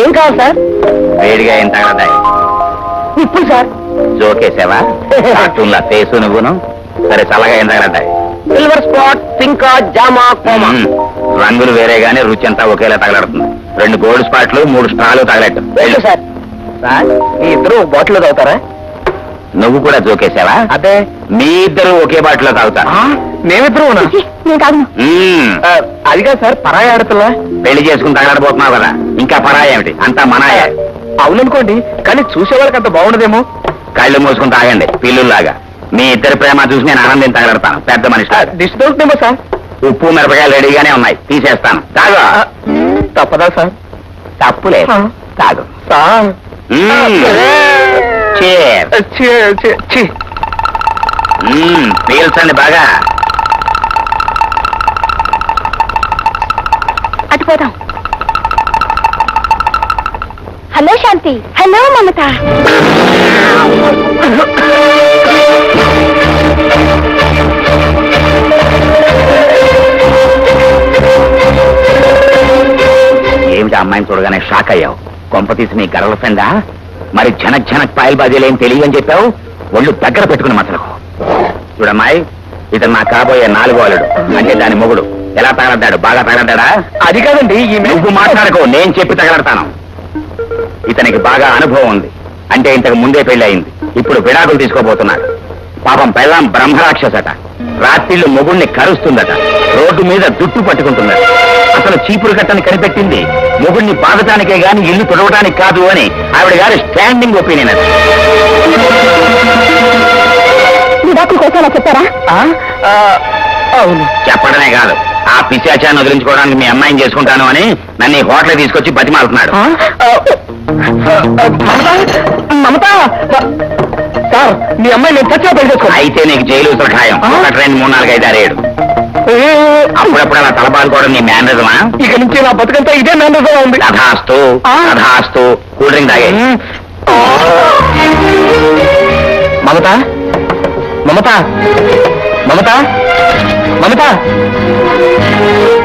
ఏం కావాలి సార్? వేడిగా ఏం తగలదాయి ఇప్పుడు సార్ జోకేసావా? కార్టూన్ల ఫేసు నువ్వును. సరే చల్లగా ఏం తగలదాయి? సిల్వర్ స్పాట్, సింకా, జామా, కోమా. రంగులు వేరే గానీ రుచి అంతా ఒకేలా తగలడుతుంది. 2 గోల్డ్ స్పాట్లు 3 స్ట్రాలు తగలట్టు. సార్ సార్ మీ ఇద్దరు బాటిల్ తాగుతారా? నువ్వు కూడా జోకేసావా? అదే మీ ఇద్దరు ఒకే బాటిలో తాగుతారు. మేమిద్దరు అది కాదు సార్, పరాయి ఆడపిల్ల. పెళ్లి చేసుకుని తగలడబోతున్నావు కదా, ఇంకా పరాయి ఏమిటి? అంతా మనాయే. అవుననుకోండి, కానీ చూసే వాళ్ళకి అంత బాగుండదేమో. కళ్ళు మూసుకుని తాగండి పిల్లుల్లాగా. మీ ఇద్దరి ప్రేమ చూసి నేను ఆనందం తగలడతాను. పెద్ద మనిషి డిష్ దొరుకుతుందేమో సార్. ఉప్పు మిరపకాయలు రెడీగానే ఉన్నాయి, తీసేస్తాను. తాగు. తప్పదా సార్? తప్పులే, తాగు. సార్ పీల్చండి బాగా. అటుపోదాం. హలో శాంతి. హలో మమత. ఏమిటి అమ్మాయిని చూడగానే షాక్ అయ్యావు? కొంప తీసి నీ గర్ల్ ఫ్రెండా? మరి జనక్ జనక్ పాయల్ బాజీలు ఏం తెలియని చెప్పావు? ఒళ్ళు దగ్గర పెట్టుకుని మసలకు. చూడమ్మాయి, ఇతను నా కాబోయే 4వ అల్లుడు, అంటే దాని మొగుడు. ఎలా తగలడ్డాడు? బాగా తగలడ్డా? అది కాదండి, నువ్వు మాట్లాడుకో, నేను చెప్పి తగలడతాను. ఇతనికి బాగా అనుభవం ఉంది, అంటే ఇంతకు ముందే పెళ్లి అయింది. ఇప్పుడు విడాకులు తీసుకోబోతున్నాడు. పాపం పెళ్ళాం బ్రహ్మరాక్షసట. రాత్రిళ్ళు మొగుణ్ణి కరుస్తుందట, రోడ్డు మీద జుట్టు పట్టుకుంటుందట. అసలు చీపురు కట్టని కనిపెట్టింది మొగుణ్ణి బాధటానికే గాని ఇల్లు తొడవటానికి కాదు అని ఆవిడ గారి స్టాండింగ్ ఒపీనియన్. అది విడాకుల కోసం చెప్పారా? అవును. చెప్పడమే కాదు, ఆ పిశాచాన్ని వదిలించుకోవడానికి మీ అమ్మాయిని చేసుకుంటాను అని నన్ను ఈ హోటల్ తీసుకొచ్చి బతిమాలుతున్నాడు. మమత సార్, మీ అమ్మాయి నేను చచ్చిగా పెళ్లి చేసుకో. అయితే నీకు జైలు ఖాయం. 1, 2, 3, 4, 5, 6, 7. అప్పుడప్పుడు అలా తలబాదుకోవడం నీ మేనరిజమా? ఇక నుంచి నా బతుకంతా ఇదే మేనరిజం ఉంది. కథాస్తు కథాస్తు. కూల్ డ్రింక్ తాగే. మమత మమత మమత మమత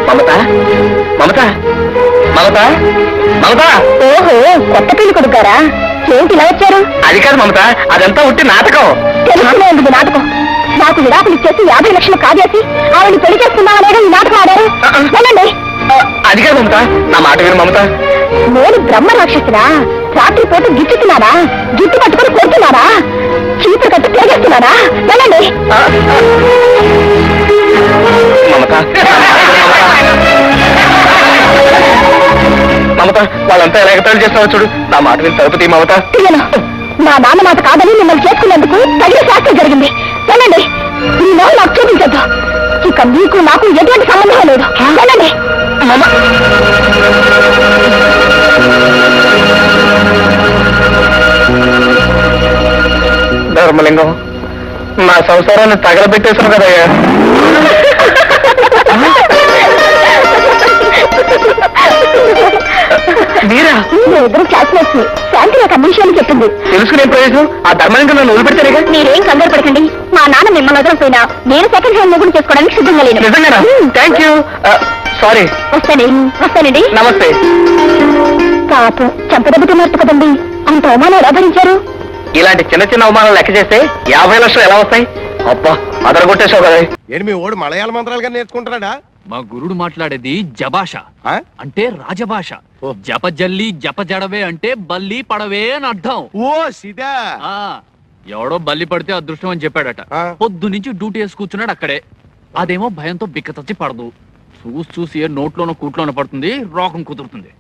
మమత మమత మమత మమత. ఓహో, కొత్త పెళ్లి కొడుకారా? ఏంటి ఇలా వచ్చారు? అది కాదు మమత, అదంతా ఉట్టి నాటకం. తెలుసుకునే ఉంది నాటకం. నాకు విడాకులు ఇచ్చేసి 50 లక్షలు కాజేసి ఆవిడ పెళ్లి చేసుకుందామనేగా ఈ నాటకం ఆడారు. వెళ్ళండి. అది కాదు మమత, నా మాట విను మమత. నేను బ్రహ్మ రాక్షసురా? రాత్రి పూట గిచ్చుతున్నారా? జుట్టు పట్టుకొని కొడుతున్నారా? చీపురు కట్టి తిరిగేస్తున్నారా? వెళ్ళండి. మమత మమత, వాళ్ళంతా ఎలా ఎగతాళి చేస్తున్నారో చూడు. నా మాట విని తలుపుతీ మమత. తీయను. మా నాన్న మాట కాదని మిమ్మల్ని చేసుకునేందుకు తగిన శాస్త్రం జరిగింది. వెళ్ళండి. ఈ నోరు నాకు చూపించద్దు. ఇక మీకు నాకు ఎటువంటి సంబంధం లేదు. వెళ్ళండి. ధర్మలింగం, నా సంసారాన్ని తగలబెట్టేశాను కదయ్యా. మీరా? ఇద్దరు క్లాస్మేట్స్. శాంతి నాకు అన్ని విషయాలు చెప్పింది. తెలుసుకునే ప్రయోజనం ఆ ధర్మలింగం నన్ను వదిలిపెడతారుగా. మీరేం కంగారు పడకండి. మా నాన్న మిమ్మల్ని వదలకపోయినా నేను సెకండ్ హ్యాండ్ ముగ్గురు చేసుకోవడానికి సిద్ధంగా లేను. నిజంగానా? Thank you. సారీ. వస్తానండి. నమస్తే. పాపం చంపదెబ్బతో మార్పు కదండి. అంత అవమానం ఎలా భరించారు? ఇలాంటి చిన్న చిన్న అవమానాలు లెక్క చేస్తే 50 లక్షలు ఎలా వస్తాయి? అబ్బా, అదరగొట్టేసావు కదా. ఏంటి మీ ఓడు మలయాళ మంత్రాలుగా నేర్చుకుంటున్నాడా? మా గురుడు మాట్లాడేది జభాష, అంటే రాజభాష. జపజల్లి జపజడవే అంటే బల్లి పడవే అని అర్థం. ఓ సిదా. ఎవడో బల్లి పడితే అదృష్టం అని చెప్పాడట. పొద్దు నుంచి డ్యూటీ వేసి కూర్చున్నాడు అక్కడే. అదేమో భయంతో బిక్కతచ్చి పడదు. చూసి నోట్లోనో కూట్లోనో పడుతుంది, రోగం కుదురుతుంది.